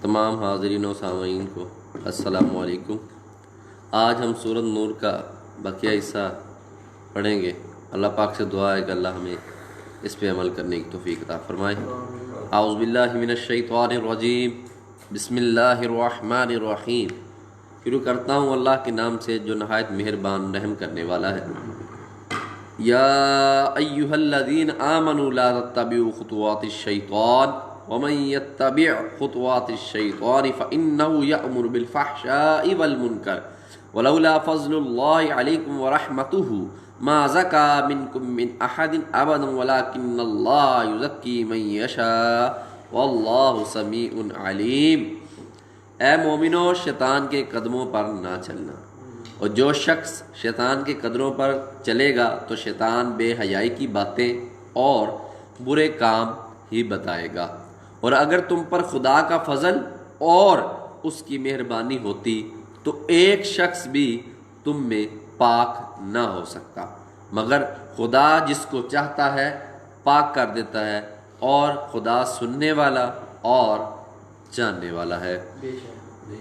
تمام حاضرین و سامعین کو السلام علیکم۔ آج ہم سورۃ نور کا بقیہ حصہ پڑھیں گے۔ اللہ پاک سے دعا ہے کہ اللہ ہمیں اس پہ عمل کرنے کی توفیق عطا فرمائے۔ اعوذ باللہ من الشیطان الرجیم، بسم اللہ الرحمن الرحیم۔ شروع کرتا ہوں اللہ کے نام سے جو نہایت مہربان رحم کرنے والا ہے۔ یا ایھا الذین آمنوا لا تتبعوا خطوات الشیطان ومن يتبع خطوات الشیطان فإنه يأمر بالفحشاء والمنکر ولولا فضل اللہ علیکم ورحمتہ ما زکا منکم من احد ابدا ولکن اللہ یزکی من یشاء واللہ سمیع علیم۔ اے مومنو، شیطان کے قدموں پر نہ چلنا، اور جو شخص شیطان کے قدموں پر چلے گا تو شیطان بے حیائی کی باتیں اور برے کام ہی بتائے گا، اور اگر تم پر خدا کا فضل اور اس کی مہربانی ہوتی تو ایک شخص بھی تم میں پاک نہ ہو سکتا، مگر خدا جس کو چاہتا ہے پاک کر دیتا ہے، اور خدا سننے والا اور جاننے والا ہے۔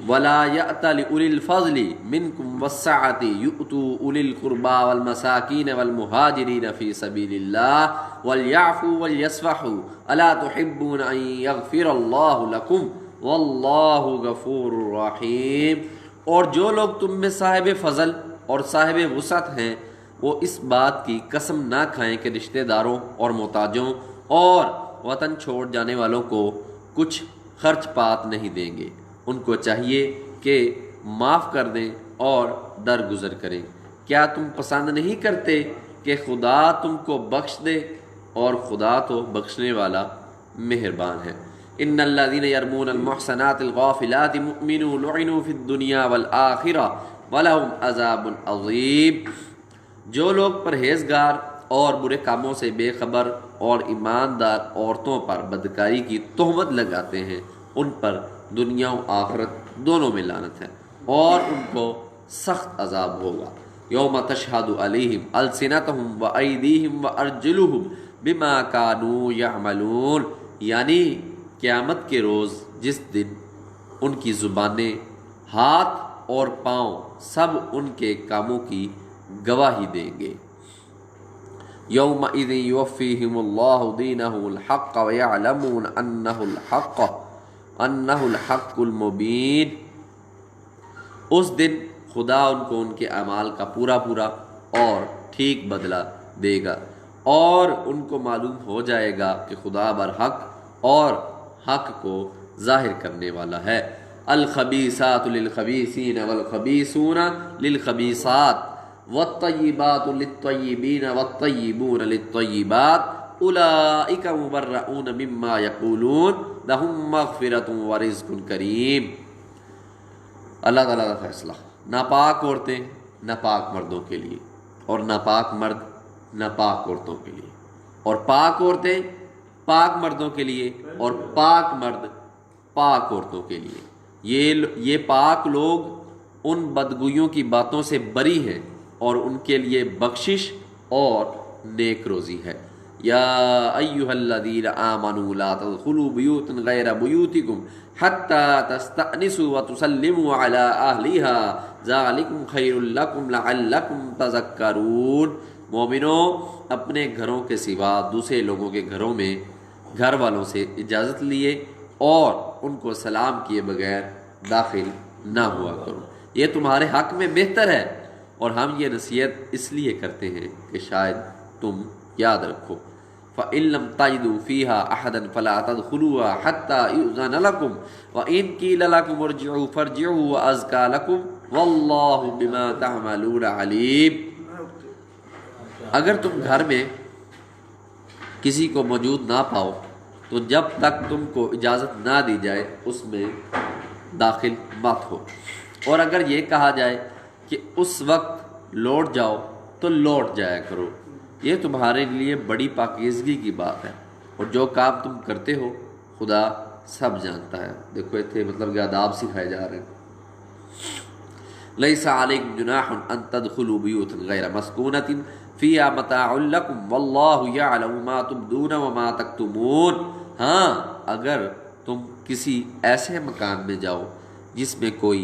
وَلَا يَأْتَلِ أُولِي الْفَضْلِ مِنْكُمْ وَالسَّعَةِ يُؤْتُوا أُولِي الْقُرْبَى وَالْمَسَاكِينَ وَالْمُهَاجِرِينَ فِي سَبِيلِ اللَّهِ وَلْيَعْفُوا وَلْيَصْفَحُوا أَلَا تُحِبُّونَ أَن يَغْفِرَ اللَّهُ لَكُمْ وَاللَّهُ غَفُورٌ رَحِيمٌ۔ اور جو لوگ تم میں صاحب فضل اور صاحب وسعت ہیں وہ اس بات کی قسم نہ کھائیں کہ رشتہ داروں اور محتاجوں اور وطن چھوڑ جانے والوں کو کچھ خرچ پات نہیں دیں گے، ان کو چاہیے کہ معاف کر دیں اور درگزر کریں۔ کیا تم پسند نہیں کرتے کہ خدا تم کو بخش دے، اور خدا تو بخشنے والا مہربان ہے۔ ان الذین یرمون المحصنات الغافلات المؤمنات لعنوا فی الدنیا والآخرہ ولہم عذاب عظیم۔ جو لوگ پرہیزگار اور برے کاموں سے بے خبر اور ایماندار عورتوں پر بدکاری کی تہمت لگاتے ہیں، ان پر دنیا و آخرت دونوں میں لعنت ہے، اور ان کو سخت عذاب ہوگا۔ یوم تشہد علیہم السنتہم وایدیہم وارجلہم بما کانوا یعملون، یعنی قیامت کے روز جس دن ان کی زبانیں، ہاتھ اور پاؤں سب ان کے کاموں کی گواہی دیں گے۔ یومئذ یوفیہم اللہ دینہ الحق ویعلمون انہ الحق المبین۔ اس دن خدا ان کو ان کے اعمال کا پورا اور ٹھیک بدلہ دے گا، اور ان کو معلوم ہو جائے گا کہ خدا برحق اور حق کو ظاہر کرنے والا ہے۔ الخبیثات للخبیثین والخبیثون للخبیثات والطیبات للطیبین والطیبون للطیبات اولئک مبرؤون مما یقولون لہم مغفرۃ ورزق کریم۔ اللہ تعالیٰ کا فیصلہ، ناپاک عورتیں ناپاک مردوں کے لیے، اور ناپاک مرد ناپاک عورتوں کے لیے، اور پاک عورتیں پاک مردوں کے لیے، اور پاک مرد پاک عورتوں کے لیے۔ یہ پاک لوگ ان بدگوئیوں کی باتوں سے بری ہیں، اور ان کے لیے بخشش اور نیک روزی ہے۔ یا ایھا الذین آمنوا لا تدخلوا بیوتا غیر بیوتکم حتی تستأنسوا وتسلموا علی اہلها ذلکم خیر لکم لعلکم تذکرون۔ مومنو، اپنے گھروں کے سوا دوسرے لوگوں کے گھروں میں گھر والوں سے اجازت لیے اور ان کو سلام کیے بغیر داخل نہ ہوا کرو، یہ تمہارے حق میں بہتر ہے، اور ہم یہ نصیحت اس لیے کرتے ہیں کہ شاید تم یاد رکھو۔ فَإِن لَّمْ تَجِدُوا فِيهَا أَحَدًا فَلَا تَدْخُلُوهَا حَتَّى يُؤْذَنَ لَكُمْ وَإِن قِيلَ لَكُمُ ارْجِعُوا فَارْجِعُوا وَأَزْكَىٰ لَكُمْ وَاللَّهُ بِمَا تَعْمَلُونَ عَلِيمٌ۔ اگر تم گھر میں کسی کو موجود نہ پاؤ تو جب تک تم کو اجازت نہ دی جائے اس میں داخل مت ہو، اور اگر یہ کہا جائے کہ اس وقت لوٹ جاؤ تو لوٹ جایا کرو، یہ تمہارے لیے بڑی پاکیزگی کی بات ہے، اور جو کام تم کرتے ہو خدا سب جانتا ہے۔ دیکھو اتنے مطلب کہ آداب سکھائے جا رہے ہیں۔ لیس علیکم جناح ان تدخلوا بیوتا غیر مسکونۃ فیہا متاع لکم واللہ یعلم ما تبدون وما تکتمون۔ ہاں، اگر تم کسی ایسے مکان میں جاؤ جس میں کوئی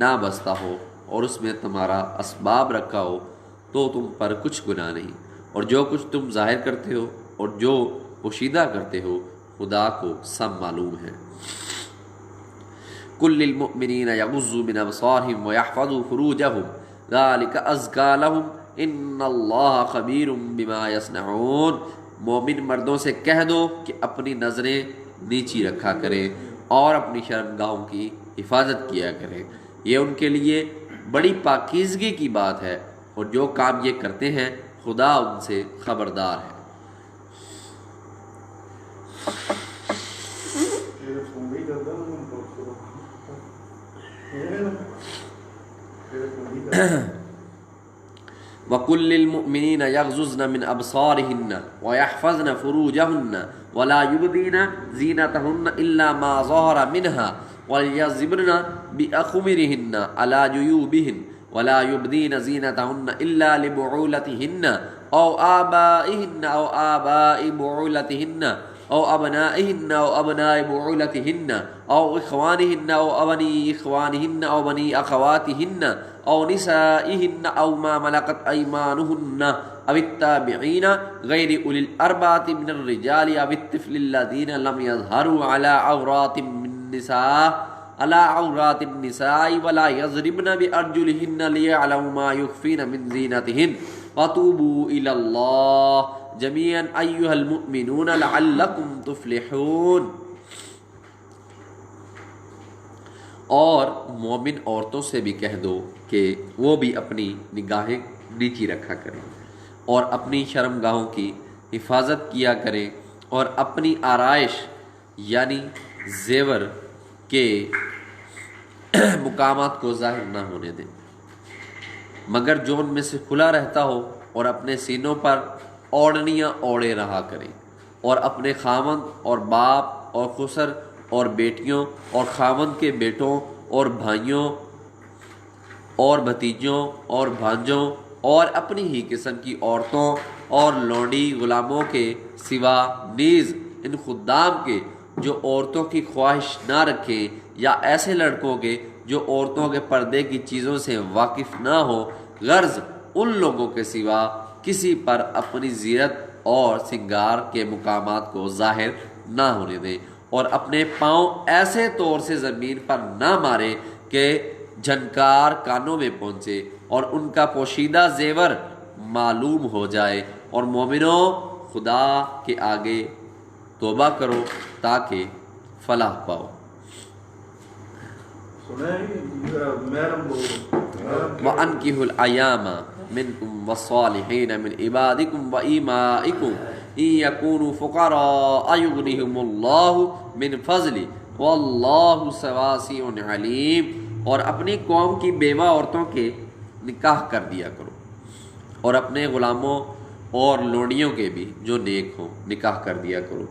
نہ بستا ہو اور اس میں تمہارا اسباب رکھا ہو تو تم پر کچھ گناہ نہیں، اور جو کچھ تم ظاہر کرتے ہو اور جو پوشیدہ کرتے ہو خدا کو سب معلوم ہے۔ قل للمؤمنین یغضوا من ابصارهم ویحفظوا فروجهم ذلک ازکی لهم ان اللہ خبیر بما یصنعون۔ مومن مردوں سے کہہ دو کہ اپنی نظریں نیچی رکھا کریں اور اپنی شرمگاہوں کی حفاظت کیا کریں، یہ ان کے لیے بڑی پاکیزگی کی بات ہے، اور جو کام یہ کرتے ہیں خدا ان سے خبردار ہے۔ وَقُلْ لِلْمُؤْمِنِينَ يَغْضُضْنَ مِنْ أَبْصَارِهِنَّ وَيَحْفَظْنَ فُرُوجَهُنَّ وَلَا يُبْدِينَ زِينَتَهُنَّ إِلَّا مَا ظَهَرَ مِنْهَا وَلْيَضْرِبْنَ بِأَخْمُرِهِنَّ عَلَى جُيُوبِهِنَّ وَلَا يُبْدِينَ زِينَتَهُنَّ إِلَّا لِبُعُولَتِهِنَّ أَوْ آبَائِهِنَّ أَوْ آبَاءِ بُعُولَتِهِنَّ أَوْ أَبْنَائِهِنَّ أَوْ أَبْنَاءِ بُعُولَتِهِنَّ أَوْ إِخْوَانِهِنَّ أَوْ بَنِي إِخْوَانِهِنَّ أَوْ بَنِي أَخَوَاتِهِنَّ أَوْ نِسَائِهِنَّ أَوْ مَا مَلَكَتْ أَيْمَانُهُنَّ أَوِ التَّابِعِينَ غَيْرِ أُولِي الْأَرْبَةِ مِنَ الرِّجَالِ أَوِ الطِّفْلِ الَّذِينَ لَمْ يَظْهَرُوا عَلَى عَوْرَاتِ النِّسَاءِ وَلَا يَضْرِبْنَ بِأَرْجُلِهِنَّ لِيَعْلَمُوا مَا يُخْفِينَ مِنْ زِينَتِهِنَّ وَتُوبُوا إِلَى اللَّهِ جَمِيعًا أَيُّهَا الْمُؤْمِنُونَ لَعَلَّكُمْ تُفْلِحُونَ۔ اور مومن عورتوں سے بھی کہہ دو کہ وہ بھی اپنی نگاہیں نیچی رکھا کریں اور اپنی شرمگاہوں کی حفاظت کیا کریں اور اپنی آرائش یعنی زیور کے مقامات کو ظاہر نہ ہونے دیں، مگر جو ان میں سے کھلا رہتا ہو، اور اپنے سینوں پر اوڑھنیاں اوڑھے رہا کریں، اور اپنے خاوند اور باپ اور خسر اور بیٹیوں اور خاوند کے بیٹوں اور بھائیوں اور بھتیجوں اور بھانجوں اور اپنی ہی قسم کی عورتوں اور لونڈی غلاموں کے سوا نیز ان خدام کے جو عورتوں کی خواہش نہ رکھیں، یا ایسے لڑکوں کے جو عورتوں کے پردے کی چیزوں سے واقف نہ ہو، غرض ان لوگوں کے سوا کسی پر اپنی زینت اور سنگار کے مقامات کو ظاہر نہ ہونے دیں، اور اپنے پاؤں ایسے طور سے زمین پر نہ مارے کہ جھنکار کانوں میں پہنچے اور ان کا پوشیدہ زیور معلوم ہو جائے۔ اور مومنوں خدا کے آگے توبہ کرو تاکہ فلاح پاؤ۔ وَأَنكِحُوا الْأَيَامَ مِنكُمْ وَالصَّالِحِينَ مِنْ عِبَادِكُمْ وَإِمَائِكُمْ إِنْ يَكُونُوا فُقَرَاءَ يُغْنِهِمُ اللَّهُ مِنْ فَضْلِهِ وَاللَّهُ وَاسِعٌ عَلِيمٌ۔ اور اپنی قوم کی بیوہ عورتوں کے نکاح کر دیا کرو، اور اپنے غلاموں اور لونڈیوں کے بھی جو نیک ہوں نکاح کر دیا کرو،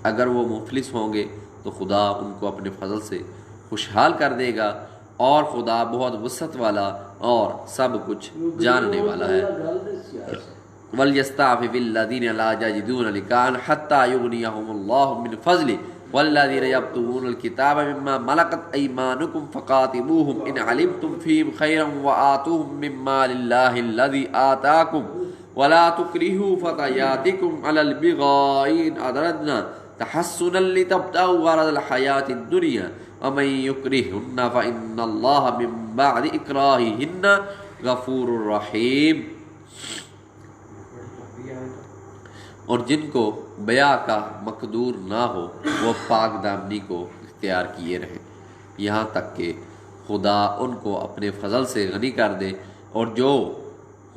اگر وہ مفلس ہوں گے تو خدا ان کو اپنے فضل سے خوشحال کر دے گا، اور خدا بہت وسعت والا اور سب کچھ جاننے والا ہے۔ وَلْيَسْتَعْفِفِ الَّذِينَ لَا يَجِدُونَ نِكَاحًا حَتَّى يُغْنِيَهُمُ اللَّهُ مِنْ فَضْلِهِ وَالَّذِينَ يَبْتَغُونَ الْكِتَابَ مِمَّا مَلَكَتْ أَيْمَانُكُمْ فَقَاتِلُوهُمْ إِنْ عَلِمْتُمْ فِيهِمْ خَيْرًا وَآتُوهُمْ مِنْ مَالِ اللَّهِ الَّذِي آتَاكُمْ وَلَا تُكْرِهُوا فَتَيَاتِكُمْ عَلَى الْبِغَاءِ إِنْ أَرَدْنَا تَحَصُّنًا لِتَبْتَغُوا عَرَضَ الْحَيَاةِ الدُّنْيَا وَمَن يُكْرِههُنَّ فَإِنَّ اللَّهَ مِن بَعْدِ إِكْرَاهِهِنَّ غَفُورٌ رَحِيمٌ۔ اور جن کو بیع کا مقدور نہ ہو وہ پاک دامنی کو اختیار کیے رہیں یہاں تک کہ خدا ان کو اپنے فضل سے غنی کر دے، اور جو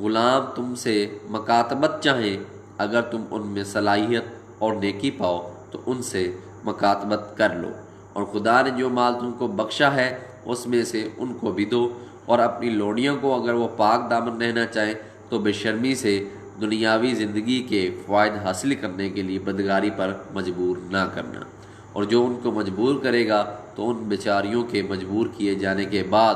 غلام تم سے مکاتبت چاہیں اگر تم ان میں صلاحیت اور نیکی پاؤ تو ان سے مکاتبت کر لو، اور خدا نے جو مال تم کو بخشا ہے اس میں سے ان کو بھی دو، اور اپنی لوڑیوں کو اگر وہ پاک دامن رہنا چاہیں تو بے شرمی سے دنیاوی زندگی کے فوائد حاصل کرنے کے لیے بدکاری پر مجبور نہ کرنا، اور جو ان کو مجبور کرے گا تو ان بیچاریوں کے مجبور کیے جانے کے بعد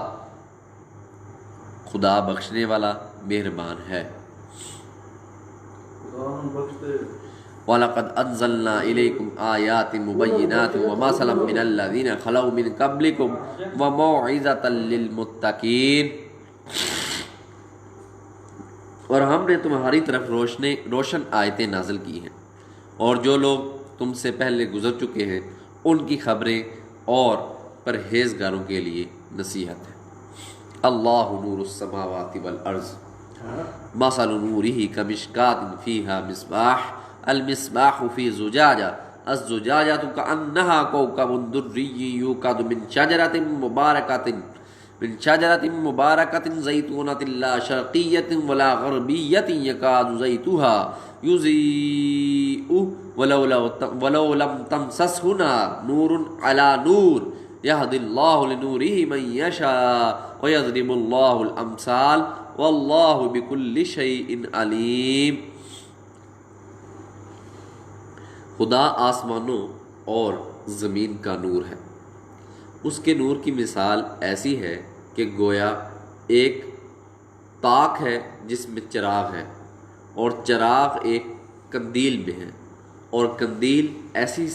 خدا بخشنے والا مہربان ہے۔ وَلَقَدْ أَنزَلْنَا إِلَيْكُمْ آيَاتٍ مُبَيِّنَاتٍ وَمَثَلًا مِّنَ الَّذِينَ خَلَوْا مِن قَبْلِكُمْ وَمَوْعِظَةً لِّلْمُتَّقِينَ۔ اور ہم نے تمہاری طرف روشن آیتیں نازل کی ہیں، اور جو لوگ تم سے پہلے گزر چکے ہیں ان کی خبریں اور پرہیزگاروں کے لیے نصیحت ہے۔ اللہ نور السماوات والارض مثل نورہ کمشکاۃ فیہا مصباح المصباح فی زجاجہ الزجاجۃ کأنہا کوکب دری یوقد من شجرۃ مبارکۃ زیتونۃ لا شرقیۃ ولا غربیۃ یکاد زیتها یضیء ولو لم تمسسہ نور علی نور یہدی اللہ لنورہ من یشاء ویضرب اللہ الامثال واللہ بکل شیء علیم۔ خدا آسمانوں اور زمین کا نور ہے، اس کے نور کی مثال ایسی ہے کہ گویا ایک تاک ہے جس میں چراغ ہے، اور چراغ ایک قندیل میں ہے، اور قندیل ایسی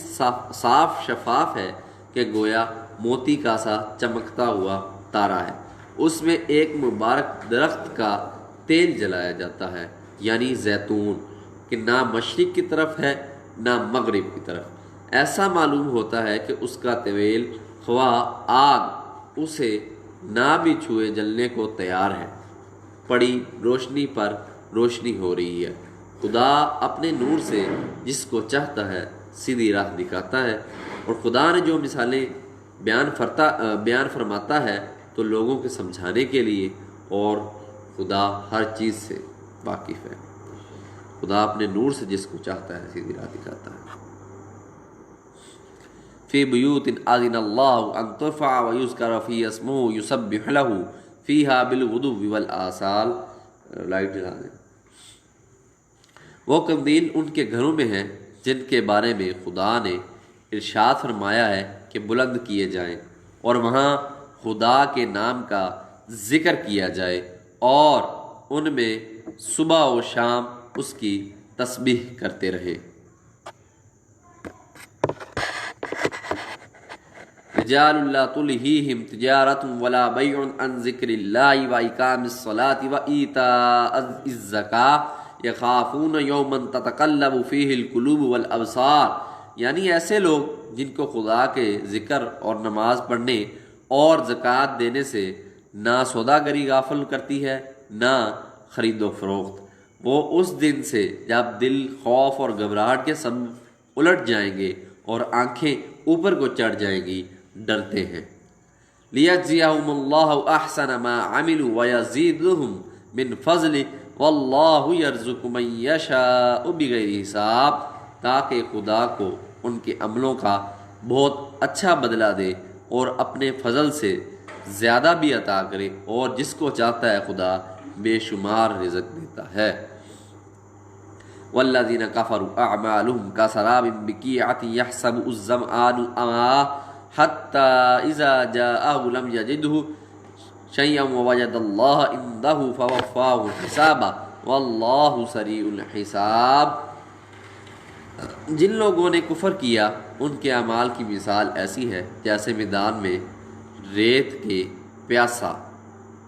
صاف شفاف ہے کہ گویا موتی کا سا چمکتا ہوا تارا ہے۔ اس میں ایک مبارک درخت کا تیل جلایا جاتا ہے، یعنی زیتون، کہ نہ مشرق کی طرف ہے نہ مغرب کی طرف۔ ایسا معلوم ہوتا ہے کہ اس کا طویل خواہ آگ اسے نہ بھی چھوئے جلنے کو تیار ہے۔ پڑی روشنی پر روشنی ہو رہی ہے۔ خدا اپنے نور سے جس کو چاہتا ہے سیدھی راہ دکھاتا ہے، اور خدا نے جو مثالیں بیان فرماتا ہے تو لوگوں کے سمجھانے کے لیے، اور خدا ہر چیز سے واقف ہے۔ خدا اپنے نور سے جس کو چاہتا ہے سیدھی راہ دکھاتا ہے۔ فی بیوت اذن اللہ ان ترفع ویذکر فی اسمہ یسبح لہ فیہا بالغدو والآصال۔ لائٹ جلا دیں۔ وہ قندیل ان کے گھروں میں ہیں جن کے بارے میں خدا نے ارشاد فرمایا ہے کہ بلند کیے جائیں، اور وہاں خدا کے نام کا ذکر کیا جائے، اور ان میں صبح و شام اس کی تسبیح کرتے رہیں۔ رجال لا تلہیہم تجارۃ ولا بیع عن ذکر اللہ وإقام الصلاۃ وإیتاء الزکاۃ یخافون یوما تتقلب فیہ القلوب والابصار، یعنی ایسے لوگ جن کو خدا کے ذکر اور نماز پڑھنے اور زکوٰۃ دینے سے نہ سوداگری غافل کرتی ہے نہ خرید و فروخت۔ وہ اس دن سے جب دل خوف اور گھبراہٹ کے سبب الٹ جائیں گے اور آنکھیں اوپر کو چڑھ جائیں گی، ڈرتے ہیں۔ لیجزیہم اللہ احسن ما عملوا ویزیدہم من فضلہ واللہ یرزق من یشاء بغیر حساب، تاکہ خدا کو ان کے عملوں کا بہت اچھا بدلہ دے اور اپنے فضل سے زیادہ بھی عطا کرے، اور جس کو چاہتا ہے خدا بے شمار رزق دیتا ہے۔ والذین کفروا اعمالهم کسراب بقیعۃ یحسبہ الظمآن ماء حتی اذا جاءہ لم یجدہ شیئا ووجد اللہ عندہ فوفاہ حسابہ واللہ سریع الحساب۔ جن لوگوں نے کفر کیا ان کے اعمال کی مثال ایسی ہے جیسے میدان میں ریت کے پیاسا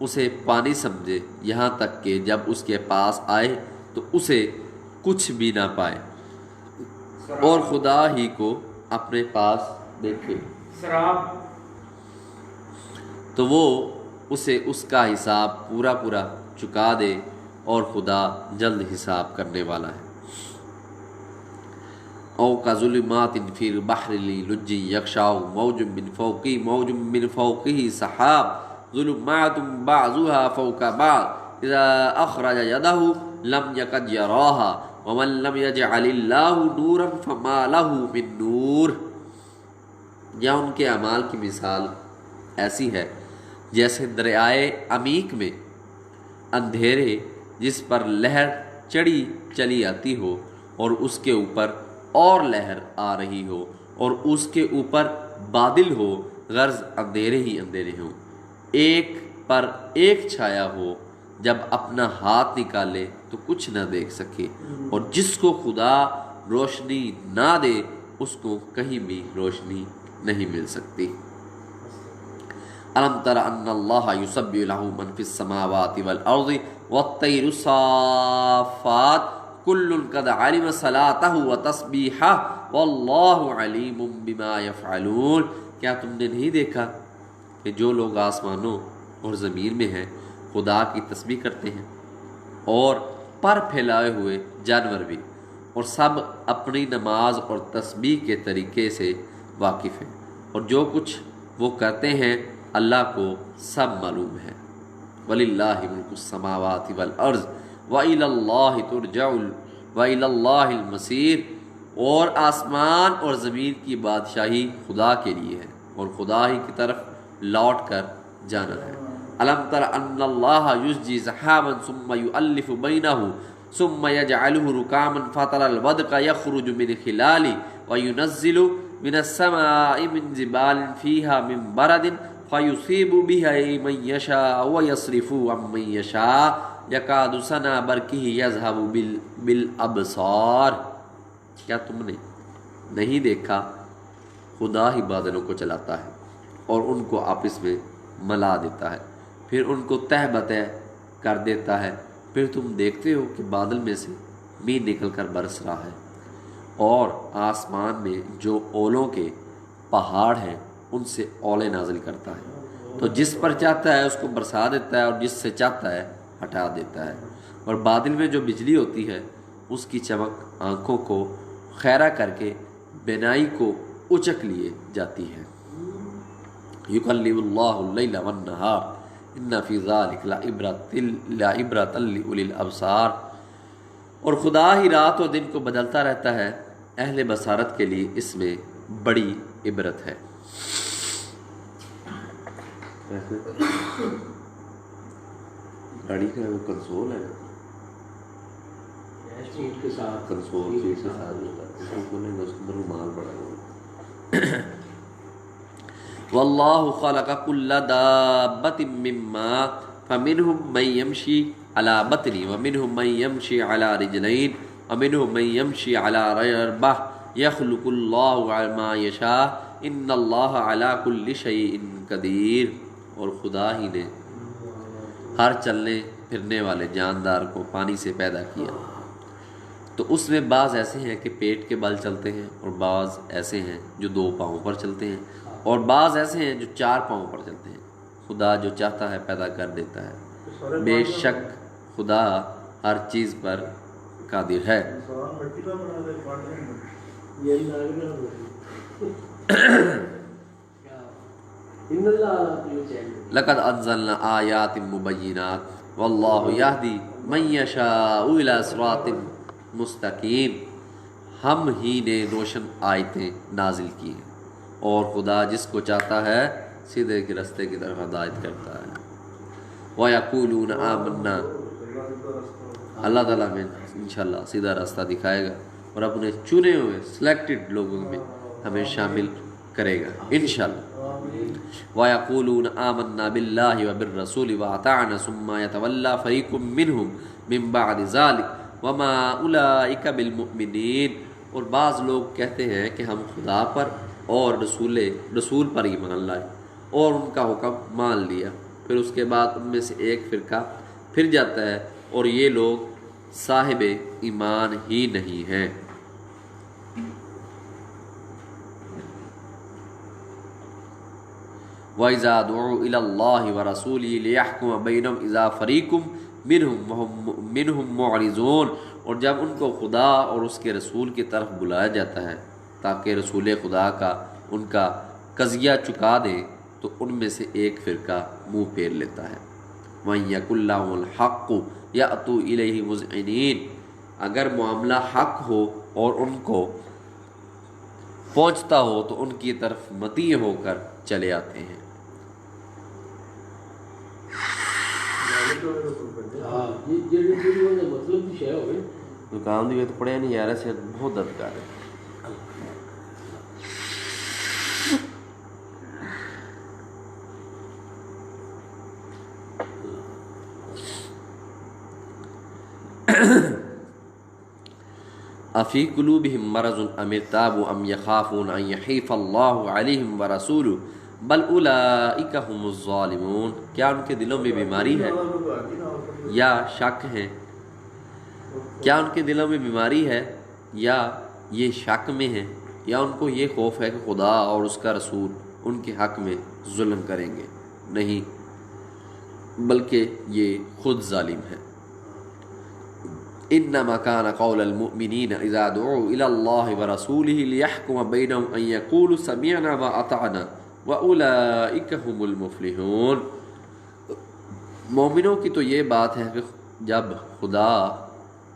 اسے پانی سمجھے، یہاں تک کہ جب اس کے پاس آئے تو اسے کچھ بھی نہ پائے، اور خدا ہی کو اپنے پاس دیکھے تو وہ اسے اس کا حساب پورا چکا دے، اور خدا جلد حساب کرنے والا ہے۔ او کظلمات فی البحر لجّ یغشاہ موج من فوقہ سحاب ظلمات بعضها فوق بعض اذا اخرج یدہ لم یکد یراہا ومن لم یجعل اللہ نورا فما لہ من نور۔ یا ان کے اعمال کی مثال ایسی ہے جیسے دریائے عمیق میں اندھیرے جس پر لہر چلی آتی ہو، اور اس کے اوپر اور لہر آ رہی ہو، اور اس کے اوپر بادل ہو، غرض اندھیرے ہی اندھیرے ہوں، ایک پر ایک چھایا ہو، جب اپنا ہاتھ نکالے تو کچھ نہ دیکھ سکے، اور جس کو خدا روشنی نہ دے اس کو کہیں بھی روشنی نہیں مل سکتی۔ الم تر ان اللہ یسبح لہ من فی السماوات والارض والطیر الصافات کل قد علم صلاتہ وتسبیحہ واللہ علیم بما یفعلون۔ کیا تم نے نہیں دیکھا کہ جو لوگ آسمانوں اور زمین میں ہیں خدا کی تسبیح کرتے ہیں، اور پر پھیلائے ہوئے جانور بھی، اور سب اپنی نماز اور تسبیح کے طریقے سے واقف ہیں، اور جو کچھ وہ کرتے ہیں اللہ کو سب معلوم ہے۔ وَلِلَّهِ مُلْكُ السَّمَاوَاتِ وَالْأَرْضِ وَإِلَى اللَّهِ تُرْجَعُ وَإِلَى اللَّهِ الْمَصِيرُ، اور آسمان اور زمین کی بادشاہی خدا کے لیے ہے اور خدا ہی کی طرف لوٹ کر جانا ہے۔ الم تر ان اللہ یزجی سحابا ثم یؤلف بینہ ثم یجعلہ رکاما فترى الودق یخرج من خلاله وینزل من السماء من جبال فیها من برد فیصیب به من یشاء ویصرفه عن من یشاء یکاد سنا برقہ یذهب بالابصار۔ کیا تم نے نہیں دیکھا خدا ہی بادلوں کو چلاتا ہے اور ان کو آپس میں ملا دیتا ہے، پھر ان کو تہ بتہ کر دیتا ہے، پھر تم دیکھتے ہو کہ بادل میں سے میںہ نکل کر برس رہا ہے، اور آسمان میں جو اولوں کے پہاڑ ہیں ان سے اولے نازل کرتا ہے، تو جس پر چاہتا ہے اس کو برسا دیتا ہے اور جس سے چاہتا ہے ہٹا دیتا ہے، اور بادل میں جو بجلی ہوتی ہے اس کی چمک آنکھوں کو خیرہ کر کے بینائی کو اچک لیے جاتی ہے۔ یکلم اللہ اللیل والنہار ان فی ذلک لعبرۃ لأولی الابصار، اور خدا ہی رات اور دن کو بدلتا رہتا ہے، اہل بصارت کے لیے اس میں بڑی عبرت ہے۔ گاڑی کا وہ کنسول ہے، کنسول کے ساتھ رومال بڑا ہے۔ واللہ خلق کل دابۃ من ماء فمنهم من یمشی علی بطن ومنهم من یمشی علی رجلین ومنهم من یمشی علی اربع یخلق اللہ ما یشاء ان اللہ علی کل شیء قدیر۔ اور خدا ہی نے ہر چلنے پھرنے والے جاندار کو پانی سے پیدا کیا، تو اس میں بعض ایسے ہیں کہ پیٹ کے بل چلتے ہیں، اور بعض ایسے ہیں جو 2 پاؤں پر چلتے ہیں، اور بعض ایسے ہیں جو 4 پاؤں پر چلتے ہیں۔ خدا جو چاہتا ہے پیدا کر دیتا ہے، بے شک خدا ہر چیز پر قادر ہے۔ لقد انزلنا آیات مبینات واللہ یہدی من یشاء الی صراط مستقیم۔ ہم ہی نے روشن آیتیں نازل کی ہیں، اور خدا جس کو چاہتا ہے سیدھے کے راستے کی طرف ہدایت کرتا ہے۔ وَيَقُولُونَ آمَنَّا، اللہ تعالیٰ ہمیں انشاءاللہ سیدھا راستہ دکھائے گا اور اپنے چنے ہوئے سلیکٹڈ لوگوں میں ہمیں شامل کرے گا انشاءاللہ۔ وَيَقُولُونَ آمَنَّا بِاللَّهِ وَبِالرَّسُولِ وَأَطَعْنَا ثُمَّ يَتَوَلَّىٰ فَرِيقٌ مِّنْهُم مِّن بَعْدِ ذَلِكَ وَمَا أُولَٰئِكَ بِالْمُؤْمِنِينَ، اور بعض لوگ کہتے ہیں کہ ہم خدا پر اور رسول پر ایمان لائے اور ان کا حکم مان لیا، پھر اس کے بعد ان میں سے ایک فرقہ پھر جاتا ہے، اور یہ لوگ صاحب ایمان ہی نہیں ہیں۔ وَإِذَا دُعُوا إِلَى اللَّهِ وَرَسُولِهِ لِيَحْكُمَ بَيْنَهُمْ إِذَا فَرِيقٌ مِّنْهُمْ مُعْرِضُونَ، اور جب ان کو خدا اور اس کے رسول کی طرف بلایا جاتا ہے تاکہ رسول خدا کا ان کا قضیہ چکا دیں، تو ان میں سے ایک فرقہ منہ پھیر لیتا ہے۔ وَإِن يَكُن لَّهُمُ الْحَقُّ يَأْتُوا إِلَيْهِ مُذْعِنِينَ، اگر معاملہ حق ہو اور ان کو پہنچتا ہو تو ان کی طرف مطیع ہو کر چلے آتے ہیں۔ زکام دی تو پڑھیا نہیں یار، ایسے بہت درد کر رہے۔ افی قلوبہم مرض ام ارتابوا ام یخافون ان یحیف اللہ علیہم ورسولہ بل اولئک هم الظالمون، کیا ان کے دلوں میں بیماری ہے یا شک ہے؟ کیا ان کے دلوں میں بیماری ہے یا یہ شک میں ہیں، یا ان کو یہ خوف ہے کہ خدا اور اس کا رسول ان کے حق میں ظلم کریں گے؟ نہیں، بلکہ یہ خود ظالم ہے۔ انما كان قول المؤمنین اذا دعوا الى الله ورسوله ليحكم بينهم ان يقولوا سمعنا واطعنا واولئك هم المفلحون۔ مومنوں کی تو یہ بات ہے کہ جب خدا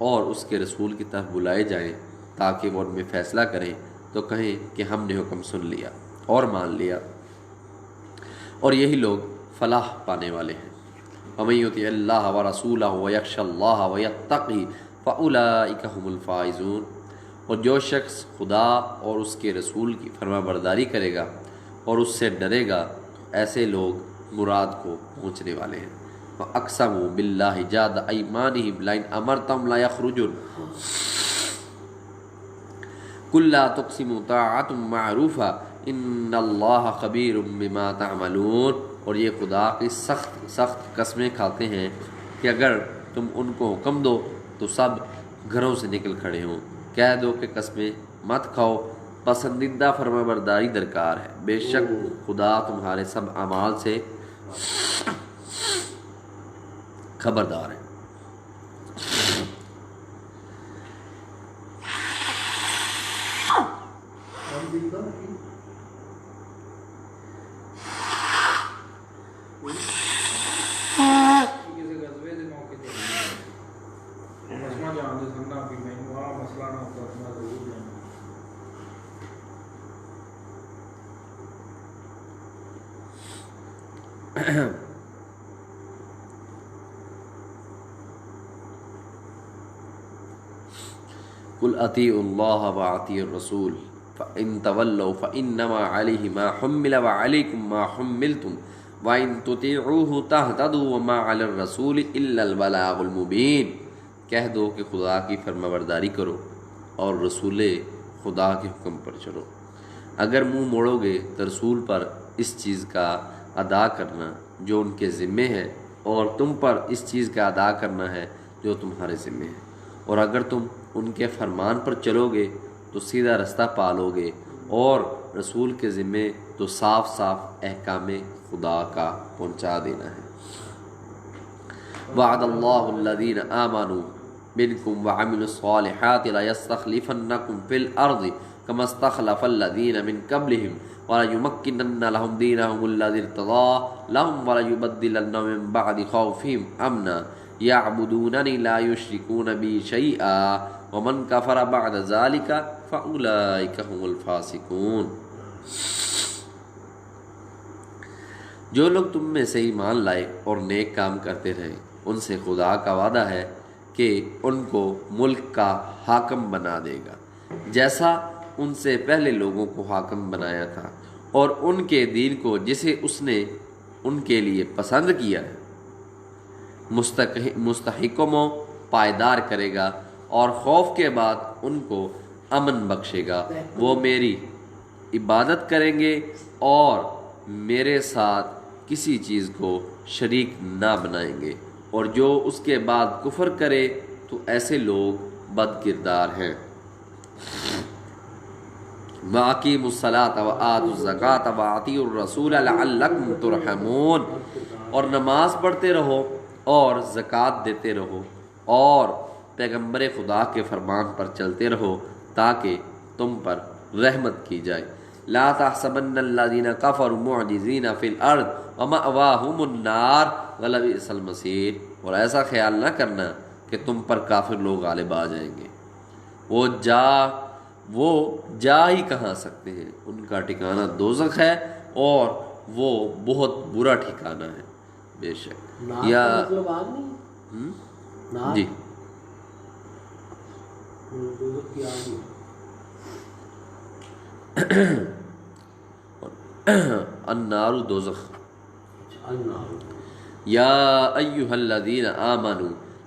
اور اس کے رسول کی طرف بلائے جائیں تاکہ وہ ان میں فیصلہ کریں تو کہیں کہ ہم نے حکم سن لیا اور مان لیا، اور یہی لوگ فلاح پانے والے ہیں۔ وَمَن يُطِعِ اللَّهَ وَرَسُولَهُ وَيَخْشَ اللَّهَ وَيَتَّقِهِ فَأُولَئِكَ هُمُ الْفَائِزُونَ، اور جو شخص خدا اور اس کے رسول کی فرما برداری کرے گا اور اس سے ڈرے گا تو ایسے لوگ مراد کو پہنچنے والے ہیں۔ وَأَقْسَمُوا بِاللَّهِ جَهْدَ أَيْمَانِهِمْ لَئِنْ أَمَرْتَهُمْ لَيَخْرُجُونَ قُل لَّا تُقْسِمُوا طَاعَةٌ مَّعْرُوفَةٌ إِنَّ اللَّهَ خَبِيرٌ بِمَا تَعْمَلُونَ، اور یہ خدا کی سخت قسمیں کھاتے ہیں کہ اگر تم ان کو حکم دو تو سب گھروں سے نکل کھڑے ہوں۔ کہہ دو کہ قسمیں مت کھاؤ، پسندیدہ فرما برداری درکار ہے، بے شک خدا تمہارے سب اعمال سے خبردار ہے۔ قل اطیعوا اللہ واطیعوا الرسول فإن تولوا فإنما علیہ ما حمل وعلیکم ما حملتم وإن تطیعوہ تہتدوا وما علی الرسول الا البلاغ المبین۔ کہہ دو کہ خدا کی فرما برداری کرو اور رسول خدا کے حکم پر چلو، اگر منہ موڑو گے تو رسول پر اس چیز کا ادا کرنا جو ان کے ذمے ہے، اور تم پر اس چیز کا ادا کرنا ہے جو تمہارے ذمے ہے، اور اگر تم ان کے فرمان پر چلو گے تو سیدھا رستہ پالو گے، اور رسول کے ذمے تو صاف صاف احکام خدا کا پہنچا دینا ہے۔ وعد اللہ الذین آمنوا منکم وعملوا الصالحات لیستخلفنکم فی الارض کما استخلف الذین من قبلہم وَلَيُمَكِّنَنَّ لَهُمْ دِينَهُمُ الَّذِي ارْتَضَىٰ لَهُمْ وَلَيُبَدِّلَنَّهُم مِّن بَعْدِ خَوْفِهِمْ أَمْنًا يَعْبُدُونَنِي لَا يُشْرِكُونَ بِي شَيْئًا وَمَن كَفَرَ بَعْدَ ذَلِكَ فَأُولَٰئِكَ هُمُ الْفَاسِقُونَ۔ جو لوگ تم میں سے ایمان لائے اور نیک کام کرتے رہے، ان سے خدا کا وعدہ ہے کہ ان کو ملک کا حاکم بنا دے گا جیسا ان سے پہلے لوگوں کو حاکم بنایا تھا، اور ان کے دین کو جسے اس نے ان کے لیے پسند کیا ہے مستحکم و پائیدار کرے گا، اور خوف کے بعد ان کو امن بخشے گا۔ وہ میری عبادت کریں گے اور میرے ساتھ کسی چیز کو شریک نہ بنائیں گے، اور جو اس کے بعد کفر کرے تو ایسے لوگ بد کردار ہیں۔ وَأَقِیمُوا الصَّلَاةَ وَآتُوا الزَّکَاةَ وَأَطِیعُوا الرَّسُولَ لَعَلَّکُمْ تُرْحَمُونَ، اور نماز پڑھتے رہو اور زکوٰۃ دیتے رہو اور پیغمبر خدا کے فرمان پر چلتے رہو تاکہ تم پر رحمت کی جائے۔ لَا تَحْسَبَنَّ الَّذِينَ كَفَرُوا مُعْجِزِينَ فِي الْأَرْضِ وَمَأْوَاهُمُ النَّارُ وَلَبِئْسَ الْمَصِيرُ، اور ایسا خیال نہ کرنا کہ تم پر کافر لوگ غالب آ جائیں گے، وہ جا ہی کہاں سکتے ہیں، ان کا ٹھکانہ دوزخ ہے اور وہ بہت برا ٹھکانہ ہے۔ بے شک یا جی النار دوزخ۔ یا ایھا الذین آمنوا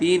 3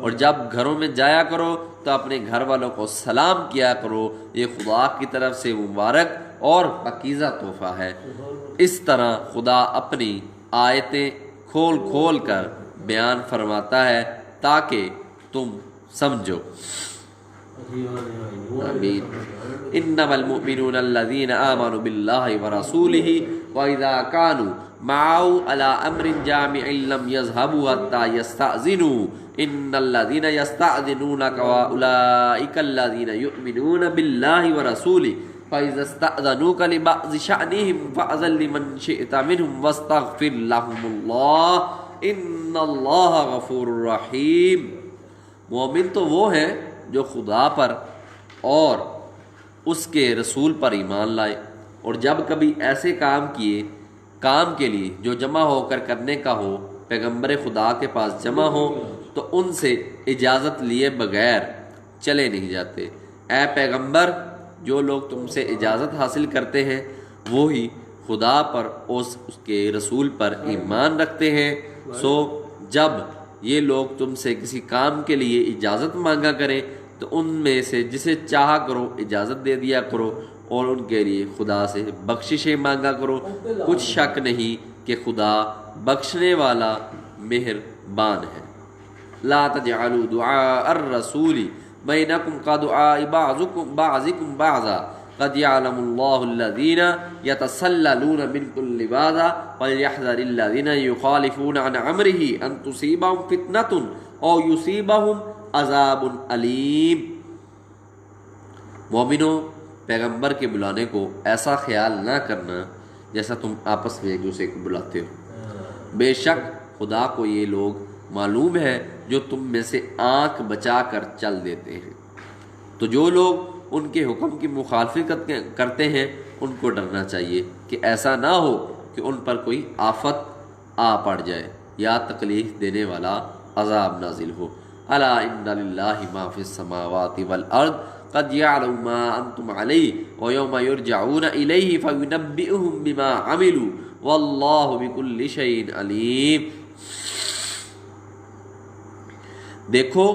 اور جب گھروں میں جایا کرو تو اپنے گھر والوں کو سلام کیا کرو، یہ خدا کی طرف سے مبارک اور پاکیزہ تحفہ ہے۔ اس طرح خدا اپنی آیتیں کھول کھول کر بیان فرماتا ہے تاکہ تم سمجھو۔ آمین۔ انما المؤمنون الذين آمنوا بالله ورسوله واذا كانوا معه على امر جامع لم يذهبوا حتى يستأذنوا ان الذين يستأذنونك اولئك الذين يؤمنون بالله ورسوله فاذا استأذنوك لبعض شأنهم فأذن لمن شئت منهم واستغفر لهم الله ان الله غفور رحیم۔ مومن تو وہ ہیں جو خدا پر اور اس کے رسول پر ایمان لائے، اور جب کبھی ایسے کام کے لیے جو جمع ہو کر کرنے کا ہو پیغمبر خدا کے پاس جمع ہو تو ان سے اجازت لیے بغیر چلے نہیں جاتے۔ اے پیغمبر، جو لوگ تم سے اجازت حاصل کرتے ہیں وہی خدا پر اس کے رسول پر ایمان رکھتے ہیں۔ سو جب یہ لوگ تم سے کسی کام کے لیے اجازت مانگا کریں تو ان میں سے جسے چاہا کرو اجازت دے دیا کرو، اور ان کے لیے خدا سے بخششیں مانگا کرو۔ کچھ شک نہیں کہ خدا بخشنے والا مہربان ہے۔ لا تجعلوا دعاء الرسول بینکم کدعاء بعضکم بعضا قد يعلم الله الذين يتسللون منكم لواذا فليحذر الذين يخالفون عن امره ان تصيبهم فتنة او يصيبهم عذاب علیم۔ مومنو، پیغمبر کے بلانے کو ایسا خیال نہ کرنا جیسا تم آپس میں ایک دوسرے کو بلاتے ہو۔ بے شک خدا کو یہ لوگ معلوم ہے جو تم میں سے آنکھ بچا کر چل دیتے ہیں، تو جو لوگ ان کے حکم کی مخالفت کرتے ہیں ان کو ڈرنا چاہیے کہ ایسا نہ ہو کہ ان پر کوئی آفت آ پڑ جائے یا تکلیف دینے والا عذاب نازل ہو۔ الا ان للہ ما فی السماوات والارض قد يعلم ما انتم علیہ ویوم یرجعون الیہ فینبئهم بما عملوا واللہ بکل شیء علیم۔ دیکھو،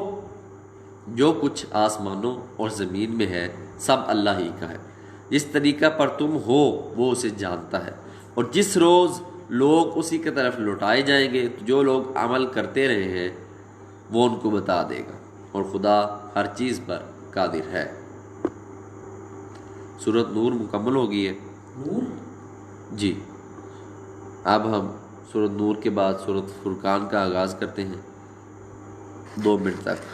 جو کچھ آسمانوں اور زمین میں ہے سب اللہ ہی کا ہے، جس طریقہ پر تم ہو وہ اسے جانتا ہے، اور جس روز لوگ اسی کی طرف لوٹائے جائیں گے تو جو لوگ عمل کرتے رہے ہیں وہ ان کو بتا دے گا، اور خدا ہر چیز پر قادر ہے۔ سورۃ نور مکمل ہو گئی ہے جی۔ اب ہم سورۃ نور کے بعد سورۃ فرقان کا آغاز کرتے ہیں 2 منٹ تک۔